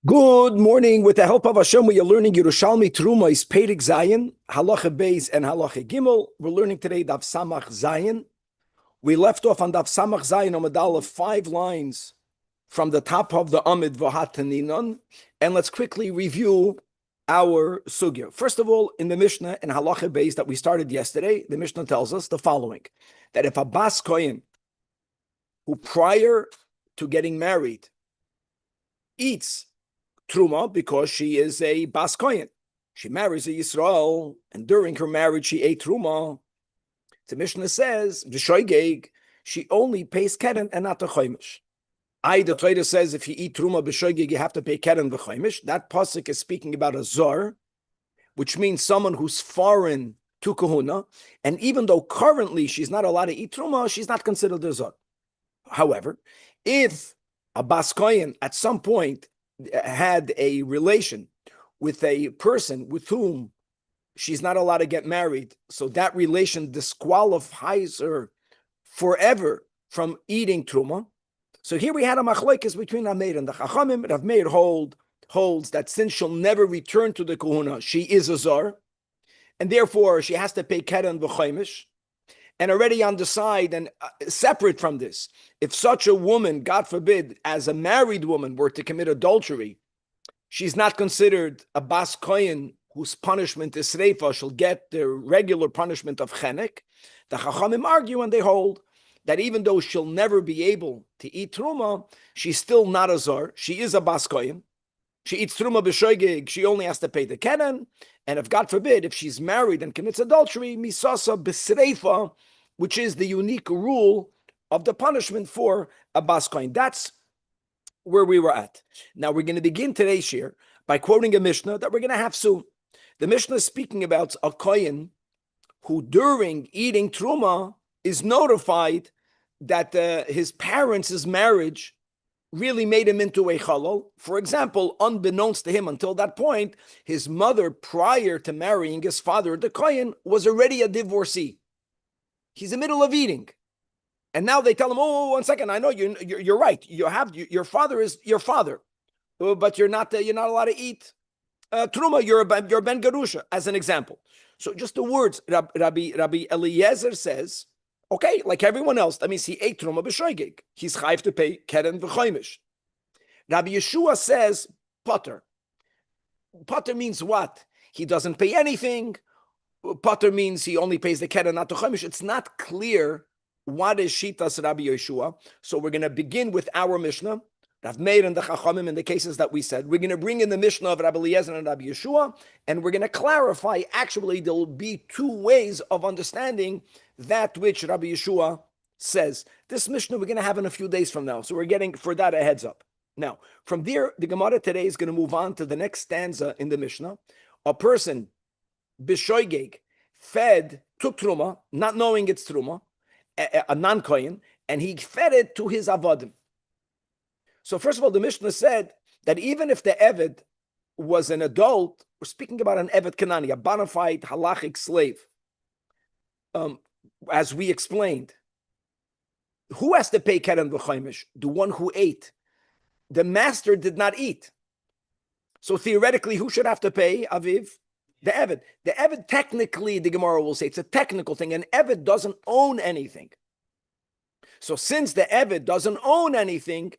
Good morning. With the help of Hashem, we are learning Yerushalmi Teruma is Perek Zayin, Halacha Beis and Halacha Gimel. We're learning today Daf Samach Zayin. We left off on Daf Samach Zayin on Medal of 5 lines from the top of the Amid V'Hataninon. And let's quickly review our sugya. First of all, in the Mishnah and Halacha Beis that we started yesterday, the Mishnah tells us the following, that if a Bas Kohen who prior to getting married eats Truma because she is a Bas Kohen. She marries a Yisrael, and during her marriage she ate Truma. The Mishnah says, B'shoigeg, she only pays Keren and not the Choimish. The Torah says if you eat Truma B'shoigeg, you have to pay Keren v'Choimish. That pasuk is speaking about a Zor, which means someone who's foreign to Kahuna, and even though currently she's not allowed to eat Truma, she's not considered a Zor. However, if a Bas Kohen at some point had a relation with a person with whom she's not allowed to get married, so that relation disqualifies her forever from eating Truma. So here we had a machlokes between Rameir and the Chachamim. Rav Meir holds that since she'll never return to the Kahuna, she is a Zor, and therefore she has to pay Keren v'Choimish. And already on the side, and separate from this, if such a woman, God forbid, as a married woman were to commit adultery, she's not considered a Bas Kohen whose punishment is Sreifa. She'll get the regular punishment of Chenek. The Chachamim argue and they hold that even though she'll never be able to eat Truma, she's still not a Zor. She is a Bas Kohen. She eats Truma b'shoigeg, she only has to pay the Keren. And if God forbid, if she's married and commits adultery, misasa b'sreifa, which is the unique rule of the punishment for a Bas Kohen. That's where we were at. Now we're going to begin today's shir by quoting a Mishnah that we're going to have soon. The Mishnah is speaking about a Kohen who during eating Truma is notified that his parents' marriage really made him into a chalal. For example, unbeknownst to him until that point, his mother, prior to marrying his father, the Kohen, was already a divorcee. He's in the middle of eating. And now they tell him, oh, 1 second, I know you're right. Your father is your father, but you're not allowed to eat Truma, you're Ben Garusha, as an example. So just the words, Rabbi Eliezer says, okay, like everyone else, that means he ate Truma b'shoigeg. He's chayv to pay Keren v'Choimish. Rabbi Yeshua says, Potter. Potter means what? He doesn't pay anything. Potter means he only pays the Keren, not the Choimish. It's not clear what is Shitas Rabbi Yeshua. So we're going to begin with our Mishnah, Rav Meir and the Chachamim in the cases that we said. We're going to bring in the Mishnah of Rabbi Eliezer and Rabbi Yeshua, and we're going to clarify, actually, there will be two ways of understanding that which Rabbi Yeshua says. This Mishnah we're going to have in a few days from now, so we're getting for that a heads up. Now, from there, the Gemara today is going to move on to the next stanza in the Mishnah. A person, B'shoigeg, took Truma, not knowing it's Truma, a non-Kohen, and he fed it to his Avodim. So first of all, the Mishnah said that even if the Eved was an adult, we're speaking about an Eved Kanani, a bona fide halachic slave. As we explained, who has to pay Keren v'Choimish? The one who ate. The master did not eat. So theoretically, who should have to pay, Aviv? The Eved. The Eved, technically, the Gemara will say, it's a technical thing. An Eved doesn't own anything. So since the Eved doesn't own anything,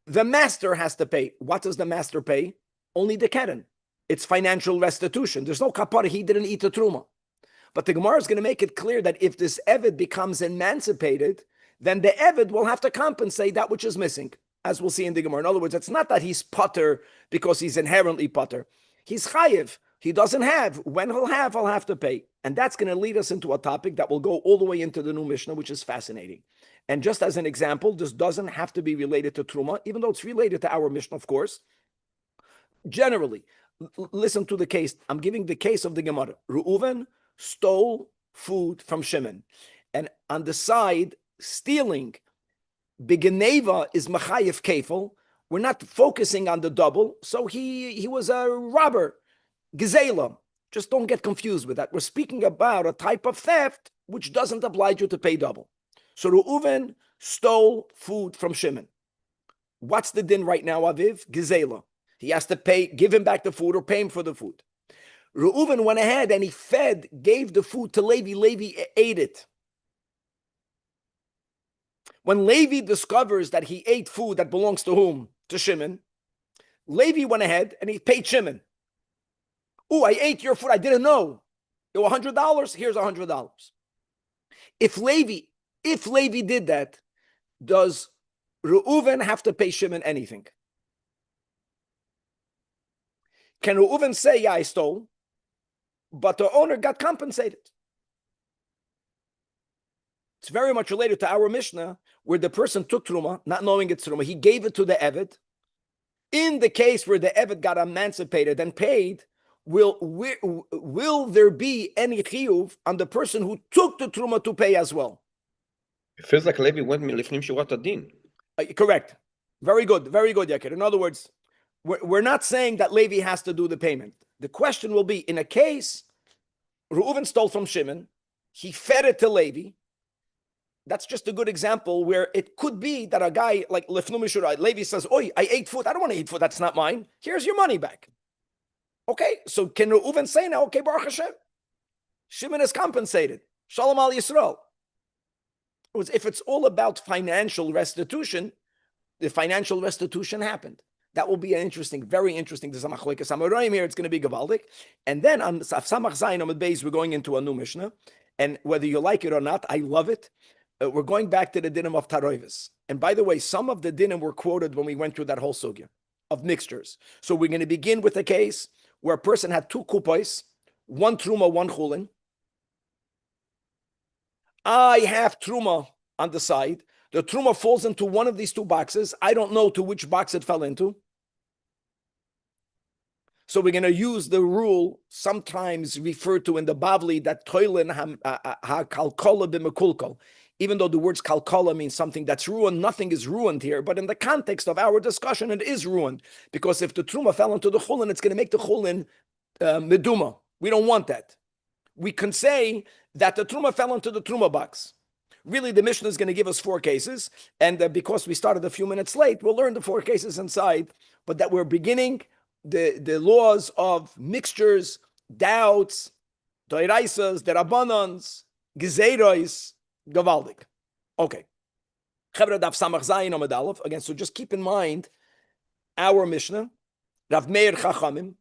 the master has to pay. What does the master pay? Only the Keren. It's financial restitution. There's no kapara. He didn't eat the Truma. But the Gemara is going to make it clear that if this Eved becomes emancipated, then the Eved will have to compensate that which is missing, as we'll see in the Gemara. In other words, it's not that he's potter because he's inherently potter. He's chayiv. He doesn't have. When he'll have to pay. And that's going to lead us into a topic that will go all the way into the new Mishnah, which is fascinating. And just as an example, this doesn't have to be related to Truma, even though it's related to our Mishnah, of course. Generally, listen to the case. I'm giving the case of the Gemara. Reuven stole food from Shimon. And on the side, stealing, Begeneva is Machayev Kefel. We're not focusing on the double. So he was a robber. Gezela. Just don't get confused with that. We're speaking about a type of theft which doesn't oblige you to pay double. So Reuven stole food from Shimon. What's the din right now, Aviv? Gezela. He has to give him back the food or pay him for the food. Reuven went ahead and he gave the food to Levi. Levi ate it. When Levi discovers that he ate food that belongs to whom? To Shimon. Levi went ahead and he paid Shimon. Oh, I ate your food. I didn't know. It was $100. Here's $100. If Levi did that, does Reuven have to pay Shimon anything? Can Reuven say, yeah, I stole, but the owner got compensated? It's very much related to our Mishnah, where the person took Truma, not knowing it's Truma. He gave it to the Eved. In the case where the Eved got emancipated and paid, will there be any chiyuv on the person who took the Truma to pay as well? It feels like Levi went milifnim shurat adin. Correct. Very good, Yakir. In other words, we're not saying that Levi has to do the payment. The question will be, in a case, Reuven stole from Shimon, he fed it to Levi. That's just a good example where it could be that a guy like Lefnu Mishura, Levi says, "Oi, I ate food. I don't want to eat food. That's not mine. Here's your money back." Okay, so can Reuven say now, okay, Baruch Hashem, Shimon is compensated. Shalom al Yisrael. If it's all about financial restitution, the financial restitution happened. That will be an interesting, very interesting. There's a machlokes Amoraim here. It's going to be gavaldik. And then on Samach Zayin Amud Beis, we're going into a new Mishnah. And whether you like it or not, I love it. We're going back to the dinim of Taroivis. And by the way, some of the dinim were quoted when we went through that whole sugya of mixtures. So we're going to begin with a case where a person had two kupos, one truma, one chulin. I have truma on the side. The truma falls into one of these two boxes. I don't know to which box it fell into. So we're going to use the rule sometimes referred to in the Bavli that toilin ha-kalkola b'mekulkol. Even though the words kalkola means something that's ruined, nothing is ruined here. But in the context of our discussion, it is ruined. Because if the truma fell into the chulin, it's going to make the chulin meduma. We don't want that. We can say that the truma fell into the truma box. Really, the Mishnah is going to give us four cases. And because we started a few minutes late, we'll learn the four cases inside. But that we're beginning the laws of mixtures, doubts, doiraisas, derabbanans, gezeiros, gavaldik. Okay. Chevra daf samach zayin amud aleph. Again, so just keep in mind our Mishnah. Rav Meir Chachamim.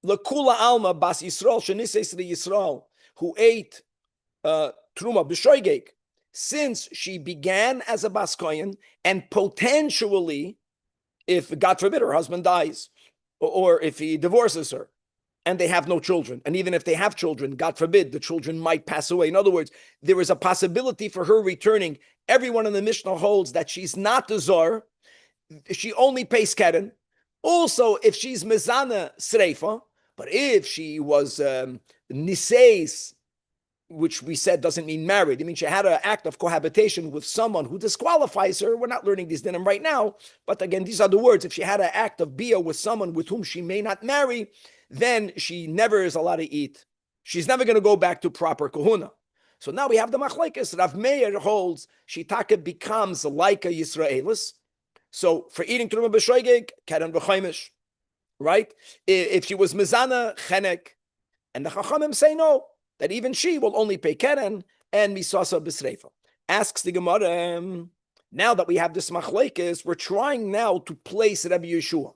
Lekula alma bas Yisrael shenises li Yisrael, who ate truma b'shoigeg, since she began as a bas kohen, and potentially, if God forbid her husband dies, or if he divorces her, and they have no children, and even if they have children, God forbid, the children might pass away. In other words, there is a possibility for her returning. Everyone in the Mishnah holds that she's not the zar, she only pays keren. Also, if she's mezana sreifa, but if she was niseis, which we said doesn't mean married, it means she had an act of cohabitation with someone who disqualifies her. We're not learning these dinim right now, but again, these are the words. If she had an act of bia with someone with whom she may not marry, then she never is allowed to eat. She's never going to go back to proper kahuna. So now we have the machlekes. Rav Meir holds shitaka becomes like a Yisraelis. So for eating truma b'shoigeg, keren v'chaimish, right? If she was mizana, chenek, and the chachamim say no, that even she will only pay keren and misasa b'sreifa. Asks the Gemara, now that we have this machlekes, we're trying now to place Rabbi Yeshua.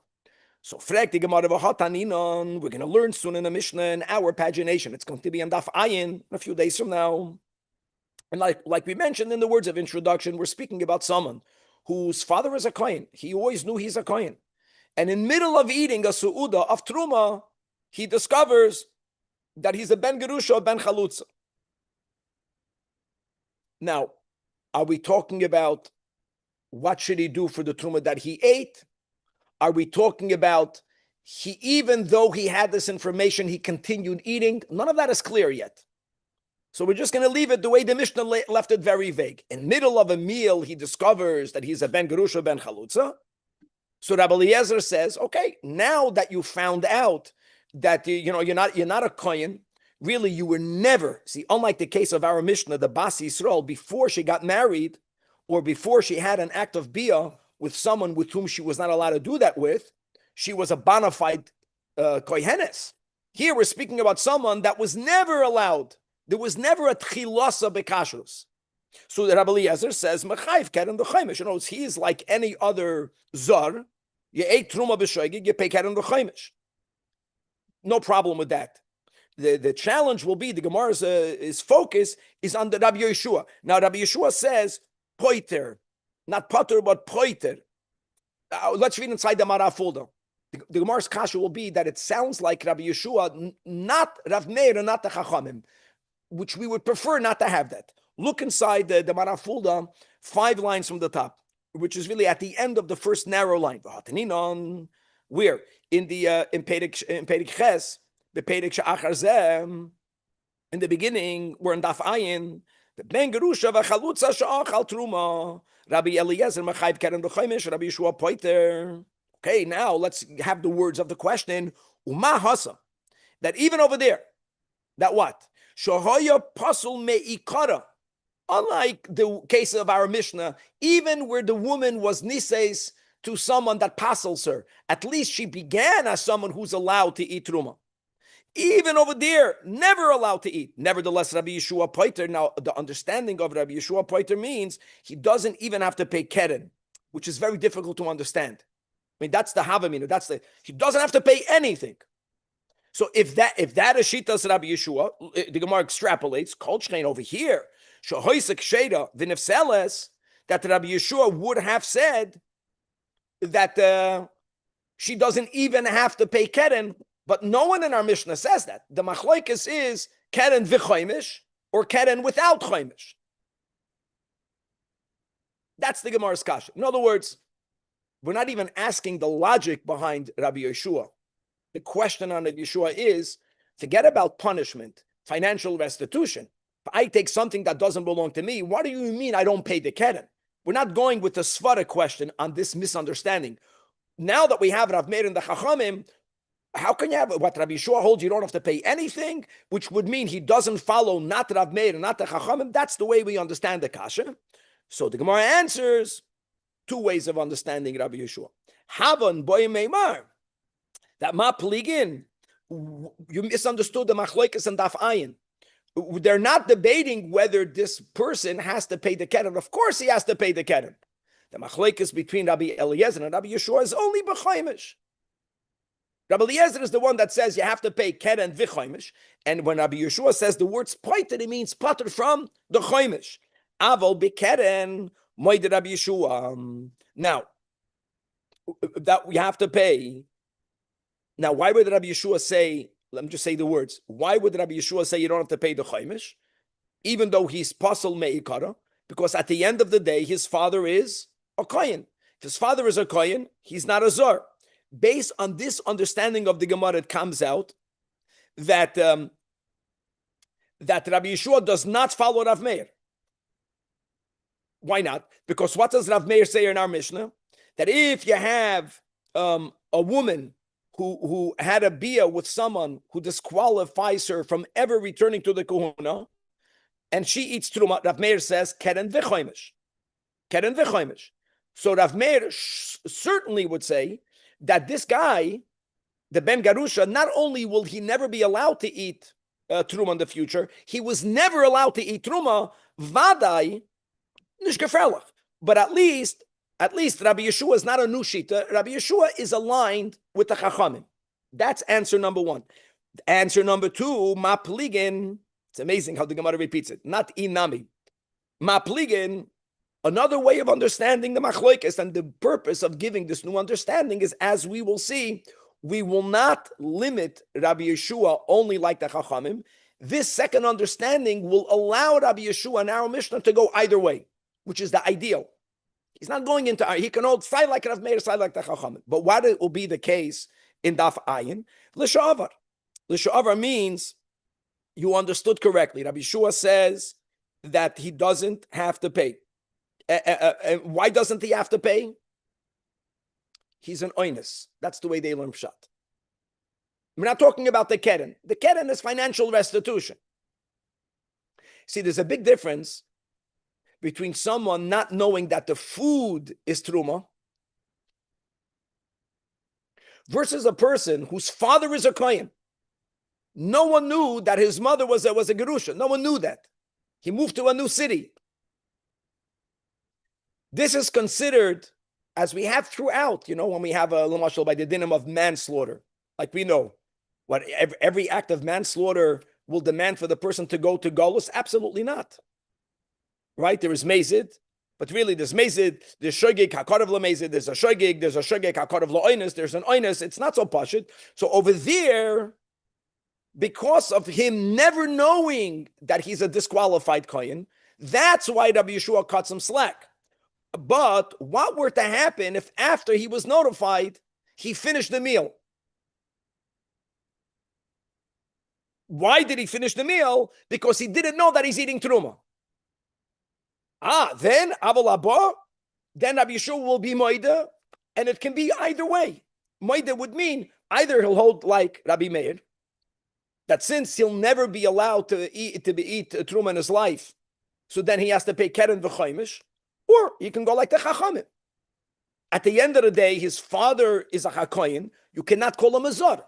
So frek the Gemara v'hataninon, we're going to learn soon in the Mishnah in our pagination. It's going to be on Daf Ayin a few days from now. And like we mentioned in the words of introduction, we're speaking about someone whose father is a kohen. He always knew he's a kohen. And in middle of eating a su'uda of truma, he discovers that he's a ben gerusha, ben chalutza. Now, are we talking about what should he do for the truma that he ate? Are we talking about even though he had this information, he continued eating? None of that is clear yet. So we're just going to leave it the way the Mishnah left it very vague. In middle of a meal, he discovers that he's a ben gerusha, ben chalutza. So Rabbi Eliezer says, okay, now that you found out that you're not a kohen, really you were never, see, unlike the case of our Mishnah, the Bas Yisrael, before she got married or before she had an act of bia with someone with whom she was not allowed to do that with, she was a bona fide kohenes. Here we're speaking about someone that was never allowed. There was never a tchilasa bekashrus. So the Rabbi Eliezer says, "Mechayv keren v'chaymish." You know, he is like any other zar. You ate truma b'shoigig, you pay keren v'chaymish. No problem with that. The challenge will be the Gemara's his focus is on the Rabbi Yeshua. Now Rabbi Yeshua says poiter, not potter but poiter. Let's read inside the Marafulda. The Gemara's kasha will be that it sounds like Rabbi Yeshua, not Rav Meir, and not the Chachamim, which we would prefer not to have that. Look inside the Marafulda, 5 lines from the top, which is really at the end of the first narrow line. Where in the in Perek Ches, the Perek She'achar Zeh, in the beginning, we're in Daf Ayin. The Ben Gerusha v'Chalutza she'achal truma. Rabbi Eliezer mechayv keren v'chaymish. Rabbi Yeshua poiter. Okay, now let's have the words of the question. Uma hasa, that even over there, that what? Shohoya pasul me'ikara. Unlike the case of our Mishnah, even where the woman was nises to someone that pasels her, at least she began as someone who's allowed to eat truma. Even over there, never allowed to eat. Nevertheless, Rabbi Yeshua poiter. Now, the understanding of Rabbi Yeshua poiter means he doesn't even have to pay keren, which is very difficult to understand. I mean, that's the Havamina. He doesn't have to pay anything. So if that is Shitas Rabbi Yeshua, the Gemara extrapolates, Kol Shchein over here, Shahoisek Sheda V'Nefseles, that Rabbi Yeshua would have said that she doesn't even have to pay keren, but no one in our Mishnah says that. The Machlokes is keren v'choimish or keren without choimish. That's the Gemara's kasha. In other words, we're not even asking the logic behind Rabbi Yeshua. The question on Rabbi Yeshua is, forget about punishment, financial restitution. If I take something that doesn't belong to me, what do you mean I don't pay the keren? We're not going with the svara question on this misunderstanding. Now that we have Rav Meir and the Chachamim, how can you have what Rabbi Yeshua holds? You don't have to pay anything, which would mean he doesn't follow not Rav Meir and not the Chachamim. That's the way we understand the kasha. So the Gemara answers 2 ways of understanding Rabbi Yeshua. Havan boy meimar, that ma pligin, you misunderstood the machlokes and daf ayin. They're not debating whether this person has to pay the keren. Of course he has to pay the keren. The machlokes between Rabbi Eliezer and Rabbi Yeshua is only b'chaimish. Rabbi Eliezer is the one that says you have to pay keren v'chaimish, and when Rabbi Yeshua says the word poiter, it means potter from the chaimish. Aval b'keren moed Rabbi Yeshua. Now that we have to pay. Now, why would Rabbi Yeshua say? Let me just say the words. Why would Rabbi Yeshua say you don't have to pay the chaimish, even though he's pasal me'ikara? Because at the end of the day, his father is a kohen. If his father is a kohen, he's not a zar. Based on this understanding of the Gemara, it comes out that that Rabbi Yeshua does not follow Rav Meir. Why not? Because what does Rav Meir say in our Mishnah? That if you have a woman who had a bia with someone who disqualifies her from ever returning to the kahuna, and she eats truma, Rav Meir says keren v'choimish, keren v'choimish. So Rav Meir certainly would say that this guy, the Ben Garusha, not only will he never be allowed to eat truma in the future, he was never allowed to eat truma, vadai, nish gefährlich. But at least Rabbi Yeshua is not a nushita. Rabbi Yeshua is aligned with the Chachamim. That's answer number 1. Answer number 2, ma pligin. It's amazing how the Gemara repeats it. Not inami. Ma pligin. Another way of understanding the machlokes and the purpose of giving this new understanding is, as we will see, we will not limit Rabbi Yeshua only like the Chachamim. This second understanding will allow Rabbi Yeshua and our Mishnah to go either way, which is the ideal. He's not going into, he can hold side like Rav Meir, side like the Chachamim. But what it will be the case in Daf Ayin? L'sha'avar. L'sha'avar means you understood correctly. Rabbi Yeshua says that he doesn't have to pay. Why doesn't he have to pay? He's an oinus. That's the way they learn pshat. We're not talking about the keren. The keren is financial restitution. See, there's a big difference between someone not knowing that the food is truma versus a person whose father is a kohen. No one knew that his mother was a gerusha. No one knew that. He moved to a new city. This is considered, as we have throughout, when we have a lamashal by the dinim of manslaughter, like we know, what every act of manslaughter will demand for the person to go to Golus? Absolutely not. Right? There is mezid, but really there's mezid, there's shogeg hakarav lamezid, there's a shogeg hakarav la'oinus, there's an oinus. It's not so pashut. So over there, because of him never knowing that he's a disqualified kohen, that's why Rabbi Yeshua cuts him slack. But what were to happen if after he was notified, he finished the meal? Why did he finish the meal? Because he didn't know that he's eating truma. Then Aval Abba, then Rabbi Yeshua will be moida, and it can be either way. Moida would mean either he'll hold like Rabbi Meir, that since he'll never be allowed to eat truma in his life, so then he has to pay keren v'chaimish, or you can go like the chachamim. At the end of the day, his father is a hakoyin. You cannot call him a zar.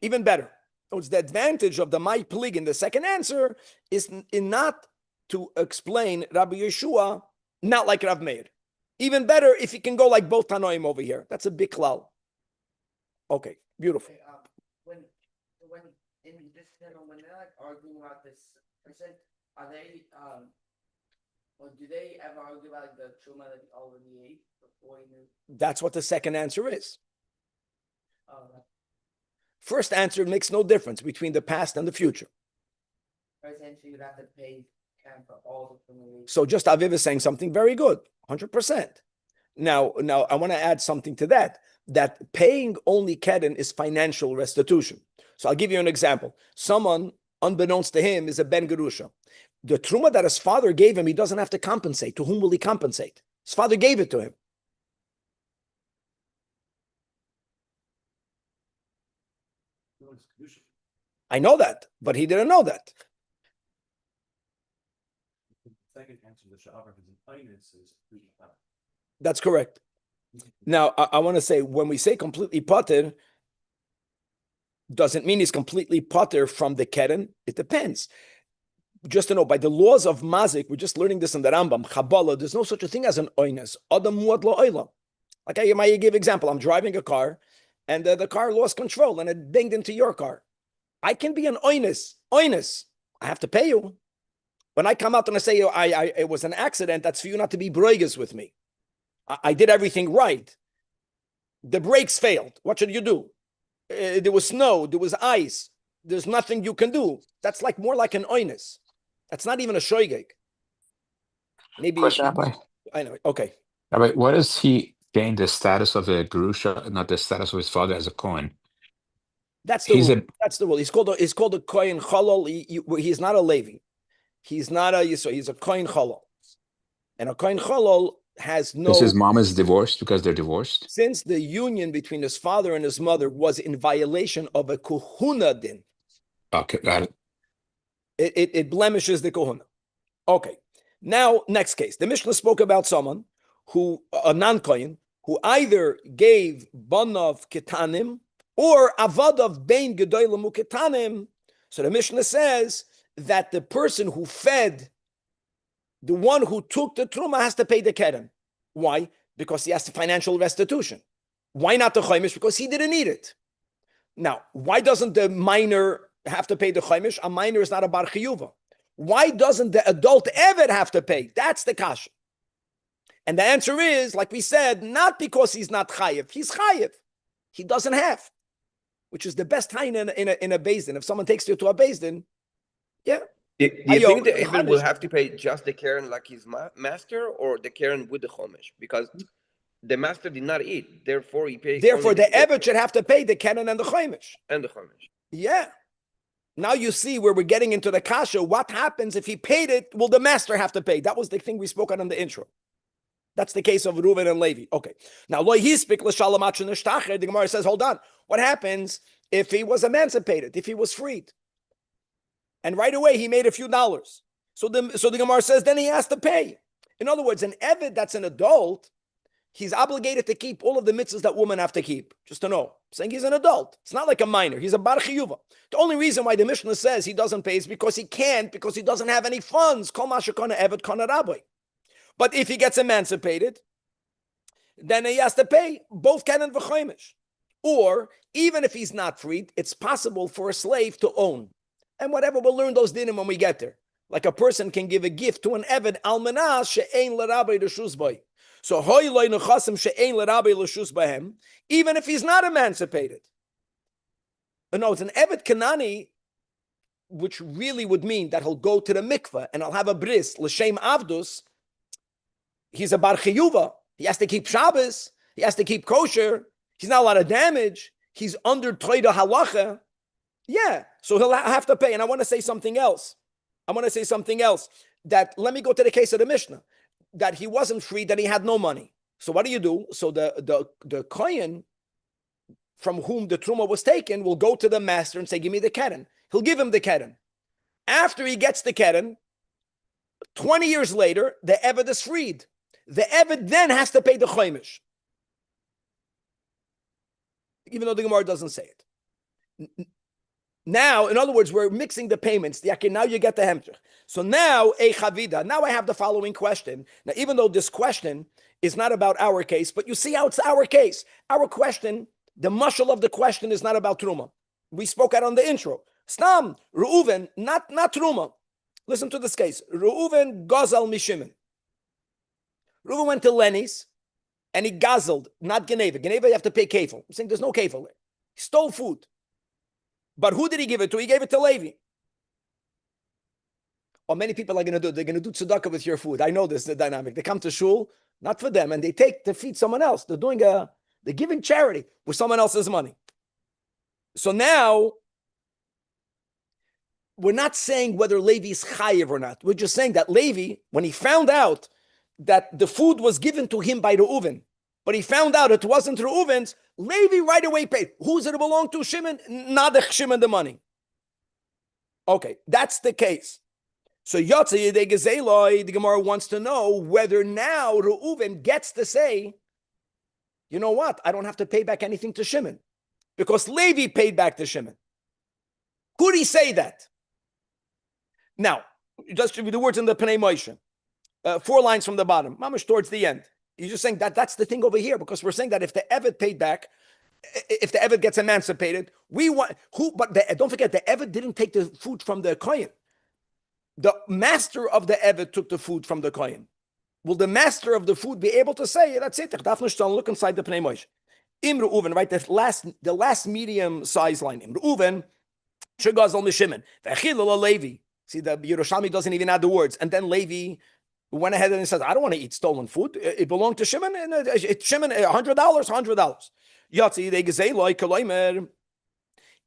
Even better. So it's the advantage of the my plig in the second answer is in not to explain Rabbi Yeshua, not like Rav Meir. Even better if he can go like both Tanoim over here. That's a big klal. Okay, beautiful. When in this panel, when they're like arguing about this percent, are they or do they ever argue about the truma that he already ate before he knew? That's what the second answer is. Right. First answer makes no difference between the past and the future. Essentially, you'd have to pay for all the truma. So just Aviv is saying something very good, 100%. Now I want to add something to that paying only keren is financial restitution. So I'll give you an example. Someone, unbeknownst to him, is a ben gerusha. The truma that his father gave him, he doesn't have to compensate. To whom will he compensate? His father gave it to him. I know that, but he didn't know that. Second answer, the sha'avar is an inus is. That's correct. Now, I want to say, when we say completely pater, doesn't mean he's completely pater from the keren. It depends. Just to know, by the laws of mazik, we're just learning this in the Rambam, Chabala, there's no such a thing as an oinus. Adam muad lo oilam. Like I might give example, I'm driving a car, and the car lost control, and it banged into your car. I can be an oinus. Oinus. I have to pay you. When I come out and I say, it was an accident, that's for you not to be broigas with me. I did everything right. The brakes failed. What should you do? There was snow. There was ice. There's nothing you can do. That's more like an oinus. That's not even a shoygeg. Maybe. Question, Rabbi. I know. Okay. Rabbi, what does he gain the status of a gerusha, not the status of his father as a kohen? That's the rule. That's the rule. He's called a kohen chalal. He's not a Levi. He's not a Yisrael. He's a kohen chalal. And a kohen chalal has no. Because his mom is divorced because they're divorced. Since the union between his father and his mother was in violation of a kuhuna din. Okay, got it. It blemishes the kohuna. Okay. Now, next case. The Mishnah spoke about someone a non-kohen, who either gave banav ketanim or avadav bein gedolim uketanim. So the Mishnah says that the person who fed the one who took the truma has to pay the keren. Why? Because he has the financial restitution. Why not the chaimish? Because he didn't need it. Now, why doesn't the minor have to pay the chaimish? A minor is not a bar chiyuva. Why doesn't the adult eved have to pay? That's the kasha. And the answer is, like we said, not because he's not chayiv. He's chayiv. He doesn't have, which is the best time in a beis din. If someone takes you to a beis din, yeah. Do you think the eved will have to pay just the keren like his master, or the keren with the chomesh? Because the master did not eat, therefore he pays. Therefore, the eved should have to pay the keren and the chomesh. And the chomesh. Yeah. Now you see where we're getting into the kasha. What happens if he paid it? Will the master have to pay? That was the thing we spoke on in the intro. That's the case of Reuven and Levi. Okay. Now, lo hispik l'shalom atron nishtacher. The Gemara says, hold on. What happens if he was emancipated? If he was freed, and right away he made a few dollars? So the Gemara says, then he has to pay. In other words, an eved that's an adult, he's obligated to keep all of the mitzvahs that women have to keep. Just to know. I'm saying he's an adult. It's not like a minor. He's a bar chiyuva. The only reason why the Mishnah says he doesn't pay is because he can't, because he doesn't have any funds. Kol masha kana eved kana rabbi. But if he gets emancipated, then he has to pay both ken and v'choimish. Or, even if he's not freed, it's possible for a slave to own. And whatever, we'll learn those dinim when we get there. Like a person can give a gift to an eved almanah she'ein l'rabbi reshus b'y. So, hoy loy nechasim she'ein l'rabbi reshus b'hem, even if he's not emancipated. No, it's an eved kanani, which really would mean that he'll go to the mikveh and he'll have a bris, l'shem avdus. He's a bar chiyuva. He has to keep Shabbos. He has to keep kosher. He's not allowed to damage. He's under Torah halacha. Yeah, so he'll have to pay. And I want to say something else. That, let me go to the case of the Mishnah. That he wasn't free, that he had no money. So what do? So the kohen from whom the truma was taken will go to the master and say, give me the keren. He'll give him the keren. After he gets the keren, 20 years later, the eved is freed. The eved then has to pay the choimish. Even though the Gemara doesn't say it. Now, in other words, we're mixing the payments. Now you get the hemshech. So now, now I have the following question. Now, even though this question is not about our case, but you see how it's our case. Our question, the mashal of the question is not about truma. We spoke out on the intro. Stam, Reuven, not truma. Listen to this case. Reuven gazal mishimen. Reuven went to Lenny's and he guzzled, not Geneva. Geneva, you have to pay kefil. I'm saying there's no kefil there. He stole food. But who did he give it to? He gave it to Levi. Or many people are going to do, they're going to do tzedakah with your food. I know this, the dynamic. They come to shul, not for them, and they take to feed someone else. They're giving charity with someone else's money. So now, we're not saying whether Levi is chayiv or not. We're just saying that Levi, when he found out that the food was given to him by Reuven, but he found out it wasn't Reuven's, Levi right away paid. Who's it belong to? Shimon? Not the Shimon the money. Okay, that's the case. So Yotze Yedei Gezeloi, the Gemara wants to know whether now Reuven gets to say, you know what? I don't have to pay back anything to Shimon because Levi paid back to Shimon. Could he say that? Now, just the words in the Pnei Moshe, 4 lines from the bottom, mamash towards the end. You're just saying that that's the thing over here, because we're saying that if the Eved paid back, if the Eved gets emancipated, we want don't forget, the Eved didn't take the food from the Kohen. The master of the Eved took the food from the Kohen. Will the master of the food be able to say, that's it, look inside the Pnei Moshe. Im Reuven, right, the last medium size line. Im Reuven, Shegazal Mishimen, V'achil Levi. See, the Yerushalmi doesn't even add the words. And then Levi went ahead and says, I don't want to eat stolen food. It belonged to Shimon. And it's Shimon, $100, $100. Yatsi de gezei loy koloimer.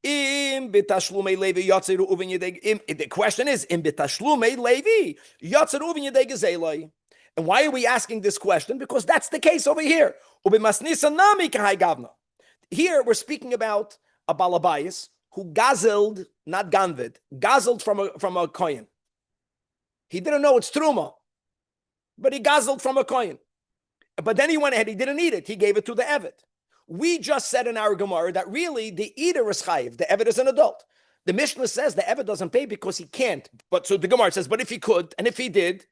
Im betashlume Levi yatsi Reuven yedei. The question is, im betashlume Levi yatsi Reuven yedei gezei loy. And why are we asking this question? Because that's the case over here. Ubimasnisa nami kahai gavna. Here we're speaking about a balabayas who gazelled, not ganvid, gazelled from a kohen. He didn't know it's truma, but he gazelled from a kohen. But then he went ahead, he didn't eat it. He gave it to the Eved. We just said in our Gemara that really the eater is chayiv. The Eved is an adult. The Mishnah says the Eved doesn't pay because he can't. But so the Gemara says, but if he could, and if he did,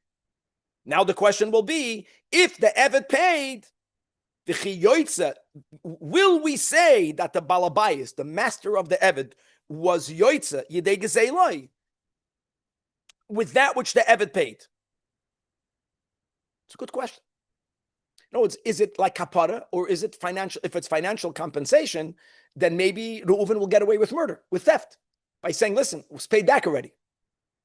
now the question will be, if the Eved paid, the chiyoytza, will we say that the balabayis, the master of the Eved, was yoytza, yedei gezei loy, with that which the Eved paid? It's a good question. No, is it like kapara, or is it financial? If it's financial compensation, then maybe Reuven will get away with murder, with theft, by saying, listen, it was paid back already.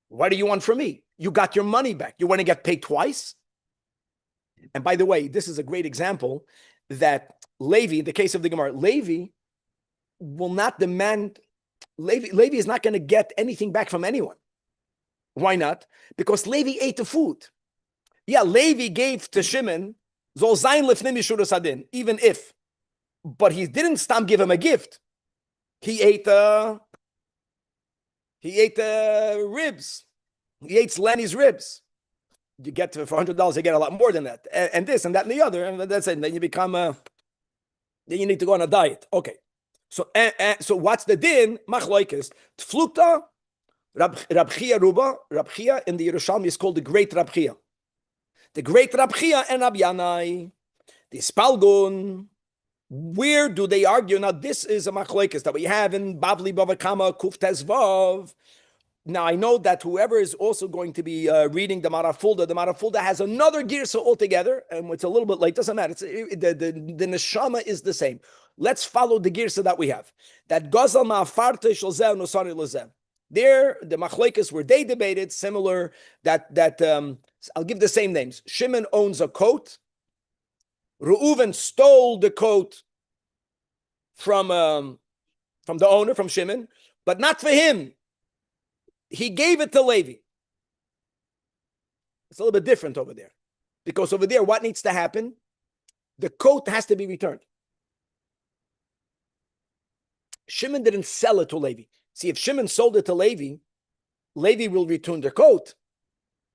What do you want from me? You got your money back. You want to get paid twice? And by the way, this is a great example that Levi, in the case of the Gemara, Levi will not demand, Levi is not going to get anything back from anyone. Why not? Because Levi ate the food. Yeah, Levi gave to Shimon, Zol Zayin Lifnim Yishuras Hadin, even if, but he didn't stam give him a gift. He ate ribs. He ate Lenny's ribs. You get to, for $100, you get a lot more than that. And this and that and the other. And that's it. And then you become, then you need to go on a diet. Okay. So what's the din? Machloikes. Tflukta, Rab Chia Ruba. Rab Chia in the Yerushalmi is called the Great Rab Chia. The Great Rab Chia and Rab Yanai. The Spalgun. Where do they argue? Now, this is a machloikes that we have in Bavli Bavakama Kuf Tezvav. Now, I know that whoever is also going to be reading the Marafulda has another girsa altogether, and it's a little bit late. Doesn't matter. The neshama is the same. Let's follow the girsa that we have. That Gazal Ma'afarte Shalzeh Nosari Lazeh. There, the machloikes where they debated similar. That I'll give the same names. Shimon owns a coat. Reuven stole the coat from the owner, from Shimon, but not for him. He gave it to Levi. It's a little bit different over there. Because over there, what needs to happen? The coat has to be returned. Shimon didn't sell it to Levi. See, if Shimon sold it to Levi, Levi will return the coat,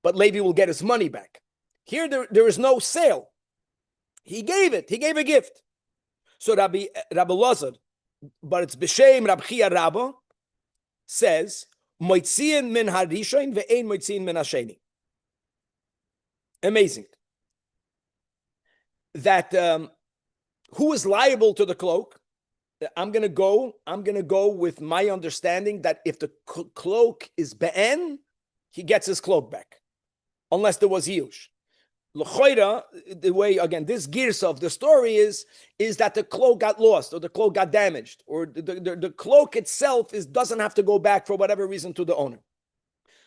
but Levi will get his money back. Here, there is no sale. He gave it. He gave a gift. So Rabbi Lazar, but it's B'Shem Rab Chia Rabba, says, Moitziin min harishain ve'ein moitziin min hasheni. Amazing. That who is liable to the cloak? I'm gonna go with my understanding that if the cloak is be'en, he gets his cloak back, unless there was yush. L'choira, the way, again, this girsa of the story is that the cloak got lost or the cloak got damaged or the cloak itself doesn't have to go back for whatever reason to the owner.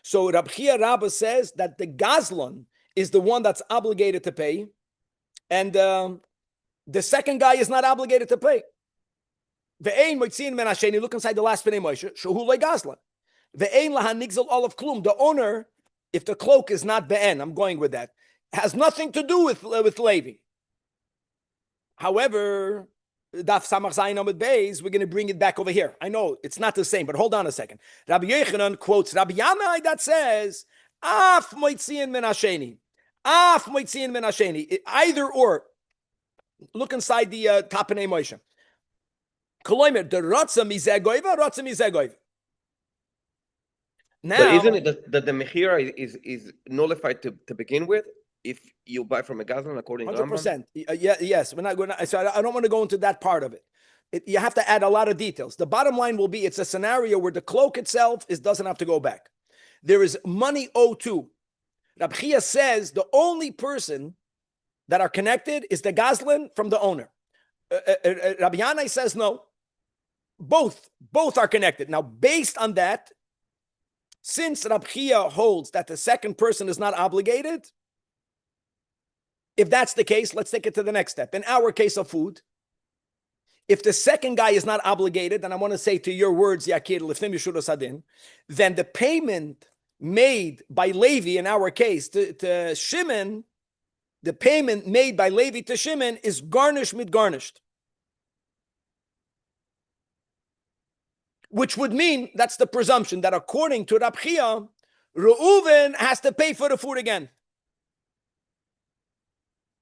So Rab Chia Rabba says that the Gazlan is the one that's obligated to pay, and the second guy is not obligated to pay. Ve'ein moitzin men hasheni. Look inside the last Pnei Moshe. Shehu le Gazlan. Ve'ein lahan nigzel olav klum. The owner, if the cloak is not be'en, I'm going with that, has nothing to do with Levi. However, Daf Samach Zayin Amud Beis, we're going to bring it back over here. I know it's not the same, but hold on a second. Rabbi Yochanan quotes Rabbi Yanai that says, Af moitziin min hasheni. Af moitziin min hasheni. Either or. Look inside the Tapnei Moshe. Koloimer, the Ratza mizeh goiva, Ratza mizeh goiva. Now, but isn't it that the mechira is nullified to begin with if you buy from a gazlan according to 100%. Yes, we're not going to. So I don't want to go into that part of it. You have to add a lot of details. The bottom line will be it's a scenario where the cloak itself doesn't have to go back. There is money owed to. Rabbi Chia says the only person that are connected is the gazlan from the owner. Rabbi Yanai says no. Both are connected. Now, based on that, since Rabbi Chia holds that the second person is not obligated, if that's the case, let's take it to the next step. In our case of food, if the second guy is not obligated, and I want to say to your words, Yakir, Lifnim Yeshua Sadin, then the payment made by Levi, in our case, to Shimon, the payment made by Levi to Shimon is garnished with garnished. Which would mean, that's the presumption, that according to Rab Chia, Reuven has to pay for the food again.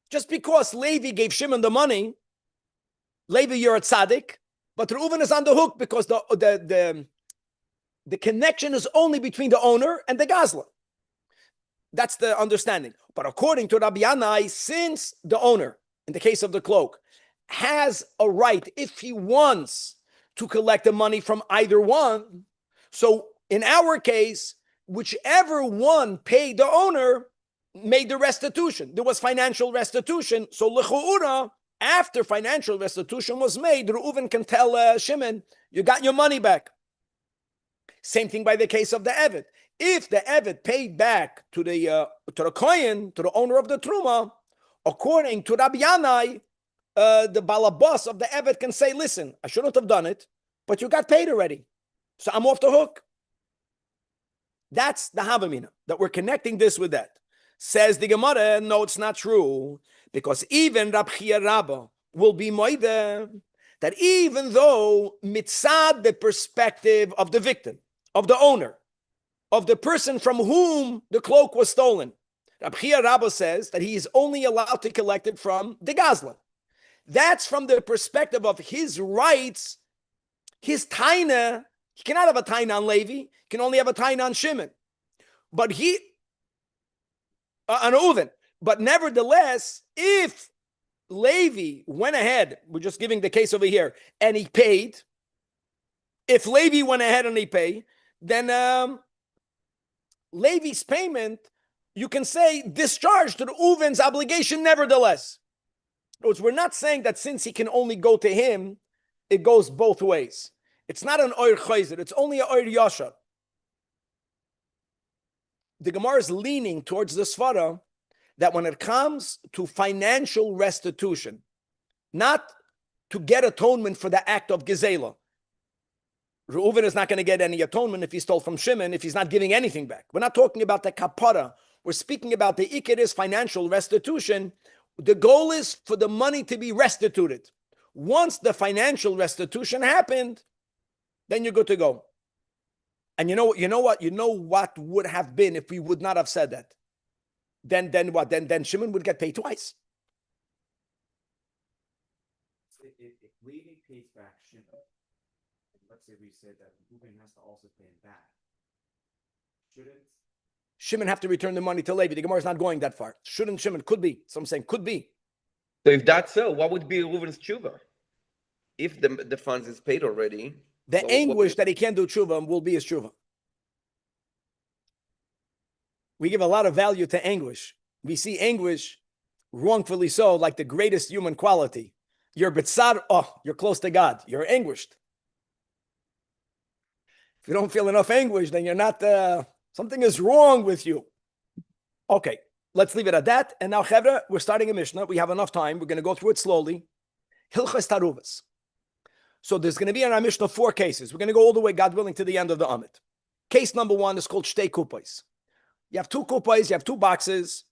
Just because Levi gave Shimon the money, Levi, you're a tzaddik, but Reuven is on the hook because the connection is only between the owner and the gazla. That's the understanding. But according to Rabbi Yanai, since the owner, in the case of the cloak, has a right, if he wants, to collect the money from either one. So in our case, whichever one paid the owner made the restitution. There was financial restitution. So l'chu'ura, after financial restitution was made, Reuven can tell Shimon, you got your money back. Same thing by the case of the Eved. If the Eved paid back to the Kohen, to the owner of the Truma, according to Rabbi Yanai, the balabas of the Eved can say, listen, I shouldn't have done it, but you got paid already. So I'm off the hook. That's the Havamina, that we're connecting this with that. Says the Gemara, no, it's not true, because even Rab Chia Rabba will be moide, that even though mitzad the perspective of the victim, of the owner, of the person from whom the cloak was stolen, Rabbi Rabbi says that he is only allowed to collect it from the Gazlan. That's from the perspective of his rights, his taina. He cannot have a taina on Levi. He can only have a taina on Shimon. But on Reuven. But nevertheless, if Levi went ahead, we're just giving the case over here, and he paid. If Levi went ahead and he paid, then Levi's payment, you can say, discharged to Reuven's obligation nevertheless. We're not saying that since he can only go to him, it goes both ways. It's not an oir chayzer, it's only an oir yashar. The Gemara is leaning towards the svara that when it comes to financial restitution, not to get atonement for the act of gezela. Reuven is not going to get any atonement if he stole from Shimon, if he's not giving anything back. We're not talking about the kapara. We're speaking about the ikeris financial restitution. The goal is for the money to be restituted. Once the financial restitution happened, then you're good to go. And you know what would have been if we would not have said that? Then what? Then Shimon would get paid twice. If Levi pays back Shimon, let's say we said that Reuven has to also pay him back, shouldn't Shimon have to return the money to Levi? The Gemara is not going that far. Shouldn't Shimon? Could be. So I'm saying could be. So if that's so, what would be Reuven's tshuva? If the funds is paid already. The anguish that he can't do tshuva will be his tshuva. We give a lot of value to anguish. We see anguish, wrongfully so, like the greatest human quality. You're bitsar, you're close to God. You're anguished. If you don't feel enough anguish, then you're not, something is wrong with you. Okay, let's leave it at that. And now, Chevra, we're starting a Mishnah. We have enough time. We're going to go through it slowly. Hilchas Taruvas. So there's going to be in our Mishnah 4 cases. We're going to go all the way, God willing, to the end of the Amid. Case number 1 is called Shtei Kupais. You have 2 kupais, you have 2 boxes.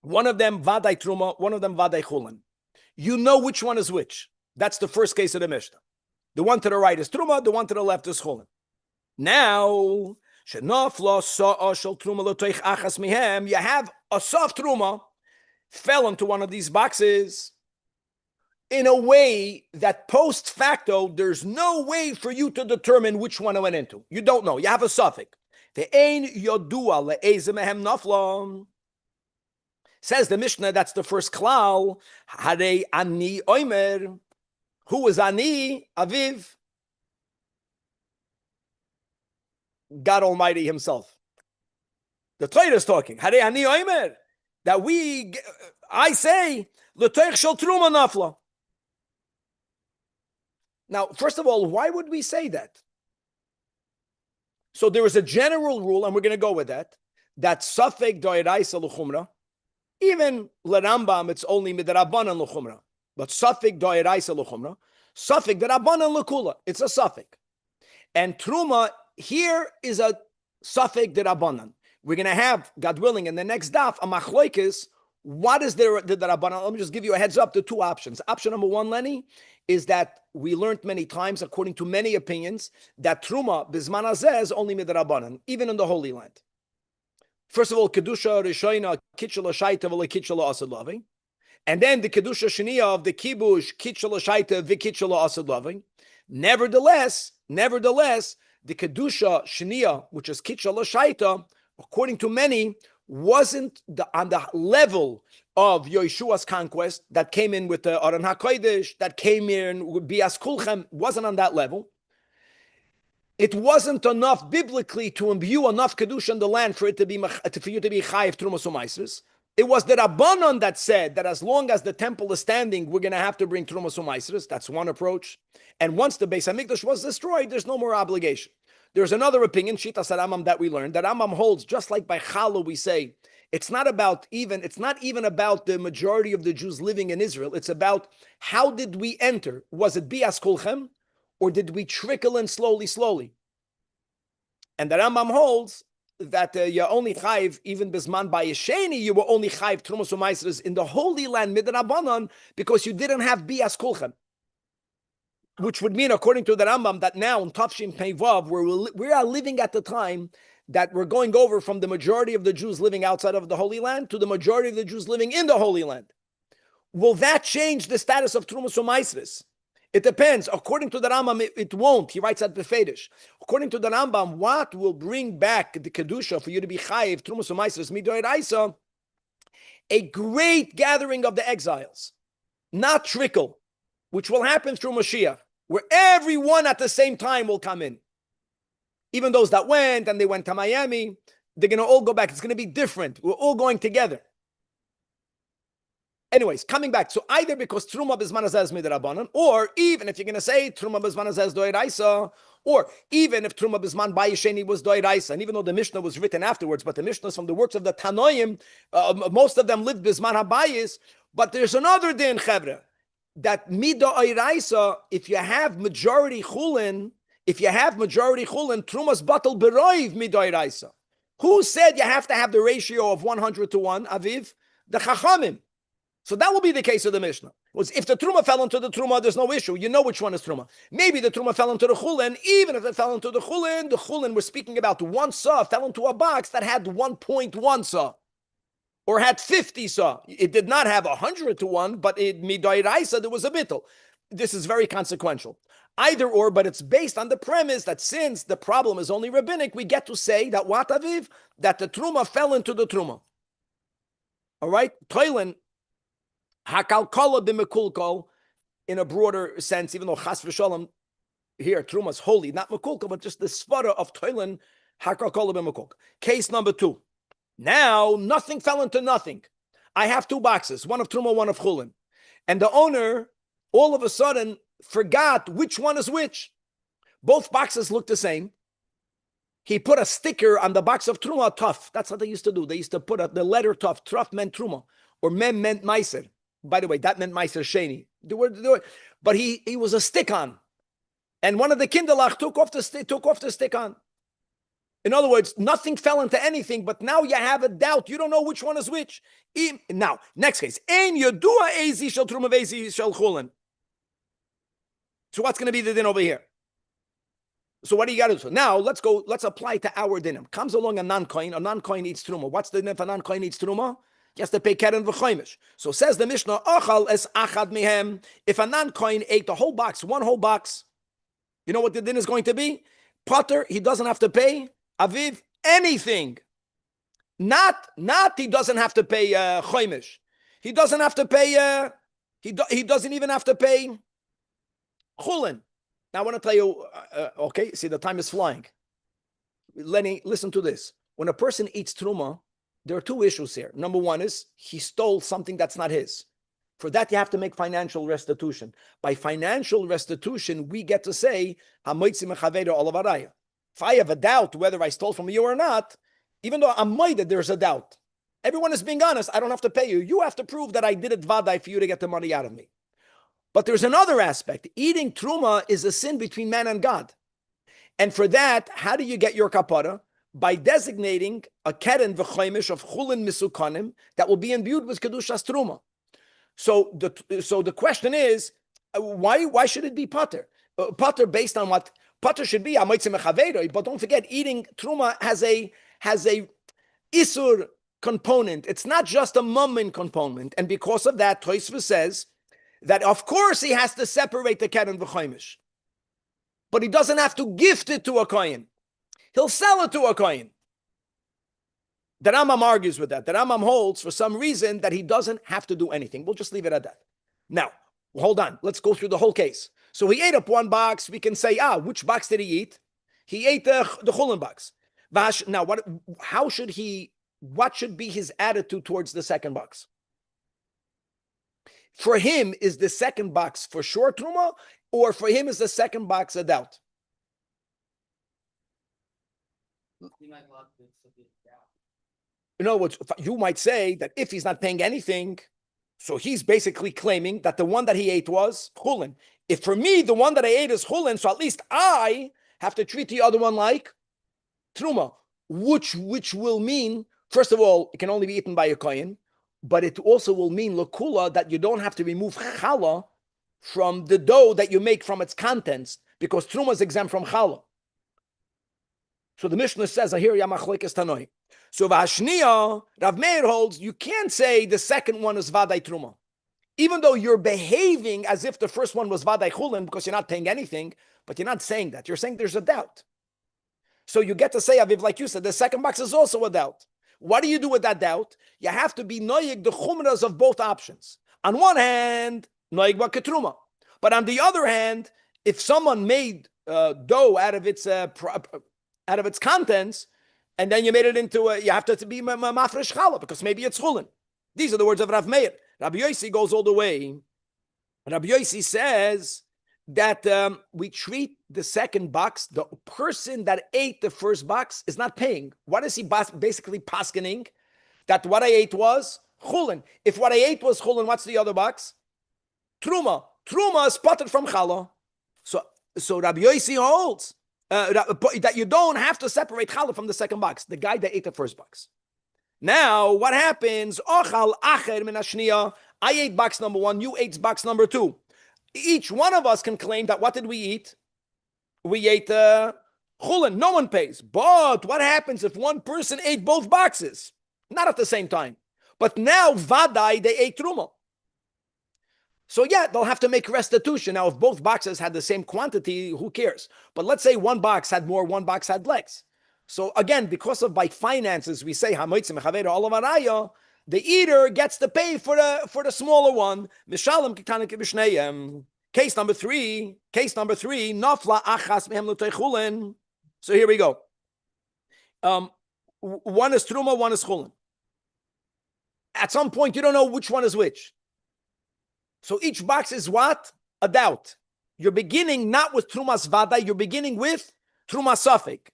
One of them Vadai Truma, one of them Vadai Chulin. You know which one is which. That's the first case of the Mishnah. The one to the right is Truma, the one to the left is Chulin. Now, you have a soft Truma, fell into one of these boxes in a way that post facto, there's no way for you to determine which one it went into. You don't know. You have a suffix. Says the Mishnah, that's the first klal. Hare ani oimer. Who is ani? Aviv. God Almighty Himself. The Torah is talking. Hare ani oimer. That I say, l'toich shel truma nafla. Now, first of all, why would we say that? So there is a general rule, and we're going to go with that safek doiraisa l'chumra, even l'Rambam, it's only midrabanan l'chumra, but safek doiraisa l'chumra, safek derabanan l'kula, it's a safek. And truma here is a safek derabanan. We're going to have, God willing, in the next daf, a machloikis. What is the derabanan? Let me just give you a heads up to 2 options. Option number 1, Lenny, is that we learned many times, according to many opinions, that Truma, Bizman Hazeh, is only midrabanan, even in the Holy Land. First of all, Kedusha Rishoina, Kitchel Shaita, Kitchel Asad Loving. And then the Kedusha Shania of the Kibush, Kitchel Shaita, Vikitchel Asad Loving. Nevertheless, the Kedusha Shania, which is Kitchel Shaita, according to many, wasn't on the level of Yeshua's conquest that came in with the Aron HaKodesh, that came in with Bias Kulchem, wasn't on that level. It wasn't enough biblically to imbue enough Kedusha in the land for you to be Chayiv Trumas Umaisris. It was the Rabbanon that said that as long as the temple is standing, we're going to have to bring Trumas Umaisris. That's one approach. And once the Beis HaMikdash was destroyed, there's no more obligation. There's another opinion, Shitas Rambam, that we learned, that Rambam holds, just like by Challah we say, it's not even about the majority of the Jews living in Israel. It's about how did we enter? Was it Bias Kulchem, or did we trickle in slowly? And the Rambam holds that you only chayiv, even bisman by Yesheni, you were only chayiv Trumas Umaisres in the Holy Land, Midrabanan, because you didn't have Bias Kulchem. Which would mean, according to the Rambam, that now in Tafshin Pei Vav, where we are living at the time that we're going over from the majority of the Jews living outside of the Holy Land to the majority of the Jews living in the Holy Land. Will that change the status of Trumas U'Maisris? It depends. According to the Rambam, it won't. He writes at Befedish. According to the Rambam, what will bring back the Kedusha for you to be Chayiv, Trumas U'Maisris, Midoraisa? A great gathering of the exiles, not trickle, which will happen through Mashiach, where everyone at the same time will come in. Even those that went and they went to Miami, they're going to all go back. It's going to be different. We're all going together. Anyways, coming back. So either because Truma Bizman Azaz Midrabanan, or even if you're going to say Truma Bizman Azaz Doiraisa, or even if Truma Bizman Bayisheni was Doiraisa, and even though the Mishnah was written afterwards, but the Mishnah is from the works of the Tanoim, most of them lived Bizman HaBayis, but there's another din, Chevra, that Mida Oiraisa, if you have majority Chulin, Trumas Batal Beroiv Mida Oiraisa. Who said you have to have the ratio of 100 to 1, Aviv? The Chachamim. So that will be the case of the Mishnah. If the Truma fell into the Truma, there's no issue. You know which one is Truma. Maybe the Truma fell into the Chulin. Even if it fell into the Chulin we're speaking about one saw fell into a box that had 1.1 saw. Or had 50 saw. It did not have 100 to 1, but Midairaisa, there was a bittul. This is very consequential. Either or, but it's based on the premise that since the problem is only rabbinic, we get to say that what, Aviv? That the Truma fell into the Truma. All right? Toilen, Hakalkala b'mekulkal, in a broader sense, even though Chas v'shalom, here, Truma is holy, not mekulkal, but just the svara of Toilen, Hakalkala b'mekulkal. Case number 2. Now, nothing fell into nothing. I have 2 boxes, one of Truma, one of Chulin. And the owner, all of a sudden, forgot which one is which. Both boxes look the same. He put a sticker on the box of Truma, tough. That's what they used to do. They used to put the letter tough. Truf meant Truma, or Mem meant Meiser. By the way, that meant Meiser Sheni. But he was a stick-on. And one of the kinderlach took off the stick-on. In other words, nothing fell into anything, but now you have a doubt. You don't know which one is which. Now, next case. Ein yodua ezi shel Truma v'ezi shel Chulin. So what's going to be the din over here? So what do you got to do? Now, let's apply to our dinim. Comes along a non-coin eats Truma. What's the din if a non-coin eats Truma? He has to pay keren v'choimish. So says the Mishnah, achal es achad mihem. If a non-coin ate the whole box, one whole box, you know what the din is going to be? Potter, he doesn't have to pay, Aviv, anything. Not he doesn't have to pay choimish. He doesn't have to pay, he doesn't even have to pay chulin. Now I want to tell you, okay, see the time is flying. Lenny, listen to this. When a person eats truma, there are 2 issues here. Number 1 is he stole something that's not his. For that, you have to make financial restitution. By financial restitution, we get to say, if I have a doubt whether I stole from you or not, even though I'm moided, there's a doubt. Everyone is being honest. I don't have to pay you. You have to prove that I did it vadai for you to get the money out of me. But there's another aspect. Eating truma is a sin between man and God. And for that, how do you get your kapara? By designating a keren v'choimish of chulin misukanim that will be imbued with kedushas truma. So the question is, why should it be pater? Pater based on what pater should be. But don't forget, eating truma has a isur component. It's not just a mummin component, and because of that, Tosfos says that of course he has to separate the keren v'choimish, but he doesn't have to gift it to a kohen. He'll sell it to a kohen. The Rambam argues with that. The Rambam holds for some reason that he doesn't have to do anything. We'll just leave it at that. Now, hold on. Let's go through the whole case. So he ate up one box. We can say, which box did he eat? He ate the chulin box. Now, what should be his attitude towards the second box? For him, is the second box for sure truma, or for him is the second box a doubt? In other words, you might say that if he's not paying anything, so he's basically claiming that the one that he ate was chulin. If for me, the one that I ate is chulin, so at least I have to treat the other one like truma, which will mean, first of all, it can only be eaten by a kohen, but it also will mean lakula, that you don't have to remove challah from the dough that you make from its contents, because truma is exempt from challah. So the Mishnah says, "Ahir yamachlekes tanoi." So v'hashniya, Rav Meir holds you can't say the second one is vaday truma, even though you're behaving as if the first one was vaday chulin because you're not paying anything, but you're not saying that. You're saying there's a doubt. So you get to say, Aviv, like you said, the second box is also a doubt. What do you do with that doubt? You have to be noyig the chumras of both options. On one hand, noyig ba ketruma, but on the other hand, if someone made dough out of its contents, and then you made it into you have to be mafresh challah because maybe it's chulin. These are the words of Rav Meir. Rabbi Yossi goes all the way. Rabbi Yossi says that we treat the second box, the person that ate the first box is not paying. What is he basically paskening? That what I ate was chulin. If what I ate was chulin, what's the other box? Truma. Truma is spotted from challah. So Rabbi Yossi holds that you don't have to separate challah from the second box, the guy that ate the first box. Now, what happens? Ochal acher min hashniya. I ate box number 1, you ate box number 2. Each one of us can claim that what did we eat? We ate chulin. No one pays. But what happens if one person ate both boxes? Not at the same time. But now, vadai, they ate truma. So yeah, they'll have to make restitution. Now, if both boxes had the same quantity, who cares? But let's say one box had more, one box had less. So again, because of by finances, we say the eater gets to pay for the smaller one. Case number 3. Nafla achas mehem l'teichulin. So here we go. One is truma, one is chulin. At some point, you don't know which one is which. So each box is what? A doubt. You're beginning not with trumas vada, you're beginning with trumas safek.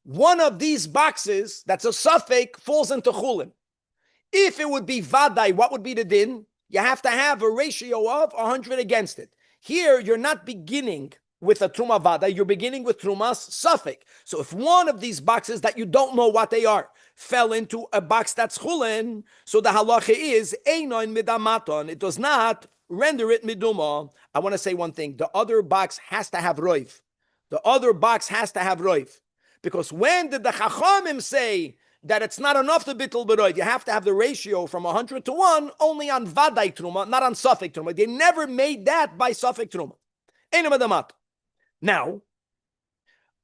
One of these boxes that's a safek falls into chulin. If it would be vadai, what would be the din? You have to have a ratio of 100 against it. Here, you're not beginning with a truma vada, you're beginning with trumas safek. So if one of these boxes that you don't know what they are fell into a box that's chulin, so the halacha is einoin midamaton. It does not render it miduma. I want to say one thing. The other box has to have roiv. The other box has to have roiv. Because when did the Chachamim say that it's not enough to bittul beroiv? You have to have the ratio from 100 to 1 only on vadai truma, not on safek truma. They never made that by safek truma. Eina medamat. Now,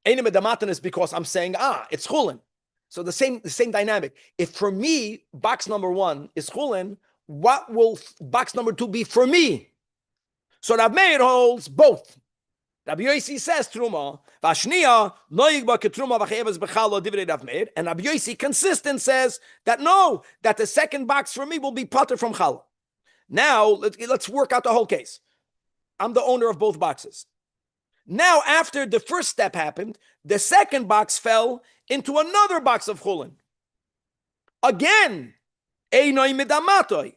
eina medamatan is because I'm saying, it's chulin. So the same dynamic. If for me, box number 1 is chulin, what will box number 2 be for me? So Rav Meir holds both. Rabbi Yossi says truma, v'ashniya noyig ba ketruma v'chayevas b'chala divrei Rav Meir, and Rabbi Yossi consistent says that no, that the second box for me will be potter from chala. Now let's work out the whole case. I'm the owner of both boxes. Now, after the first step happened, the second box fell into another box of chulin. Again, einoi midamatoi.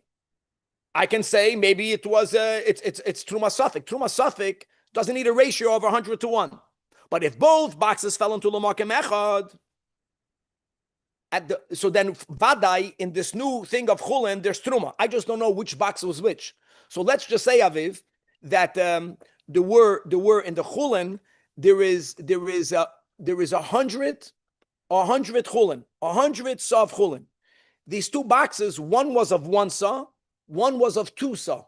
I can say maybe it was it's truma safek. Truma safek doesn't need a ratio of 100 to 1. But if both boxes fell into l'makom echad, so then vadai in this new thing of chulin, there's truma. I just don't know which box was which. So let's just say, Aviv, that there were in the chulin there is 100 chulin, 100 saw of chulin. These two boxes, one was of 1 saw, one was of 2 saw.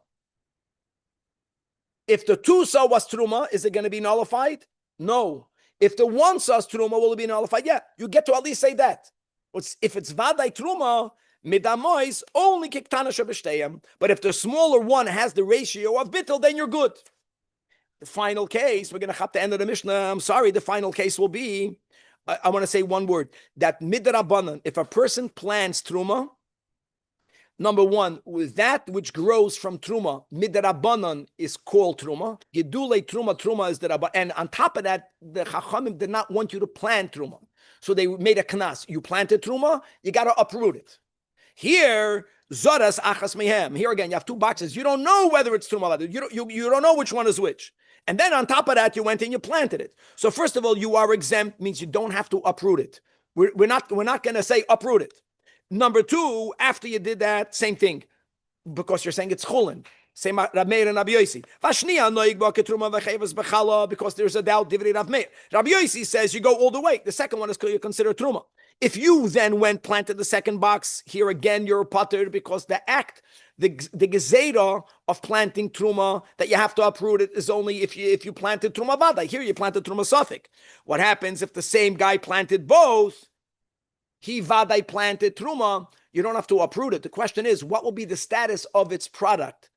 If the 2 saw was truma, is it going to be nullified? No. If the 1 saw is truma, will it be nullified? Yeah, you get to at least say that. If it's vadai truma, midamois only kiktana shabeshteyam. But if the smaller one has the ratio of bittel, then you're good. The final case, we're going to have to end of the Mishnah. I'm sorry, the final case will be, I want to say one word, that midrabanan, if a person plants truma, number 1, with that which grows from truma, midrabanan is called truma. Gedulei truma is the rabban. And on top of that, the chachamim did not want you to plant truma. So they made a knas. You planted truma, you got to uproot it. Here, zoras achas mehem. Here again, you have 2 boxes. You don't know whether it's truma. You don't know which one is which. And then on top of that, you went and you planted it. So first of all, you are exempt, means you don't have to uproot it. We're not going to say uproot it. Number 2, after you did that, same thing, because you're saying it's chulin. Same Rab Meir and Rabbi Yossi. Vashniya noig ba ketruma v'chayvus b'chala, because there's a doubt. Divrei Rab Meir. Rabbi Yossi says you go all the way. The second one is considered truma. If you then went planted the second box, here again you're puttered, because the act, the gezeda of planting truma that you have to uproot it is only if you planted truma vada. Here you planted truma safek. What happens if the same guy planted both? He vadai planted truma. You don't have to uproot it. The question is, what will be the status of its product?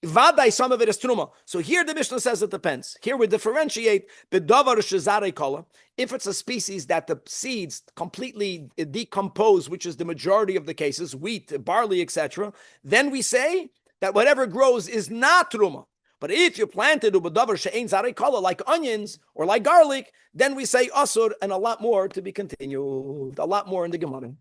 Vadai, some of it is truma. So here the Mishnah says it depends. Here we differentiate bedavar shezarei kala. If it's a species that the seeds completely decompose, which is the majority of the cases, wheat, barley, etc., then we say that whatever grows is not truma. But if you planted bedavar she'ein zarei kala, like onions or like garlic, then we say asur, and a lot more to be continued. A lot more in the Gemara.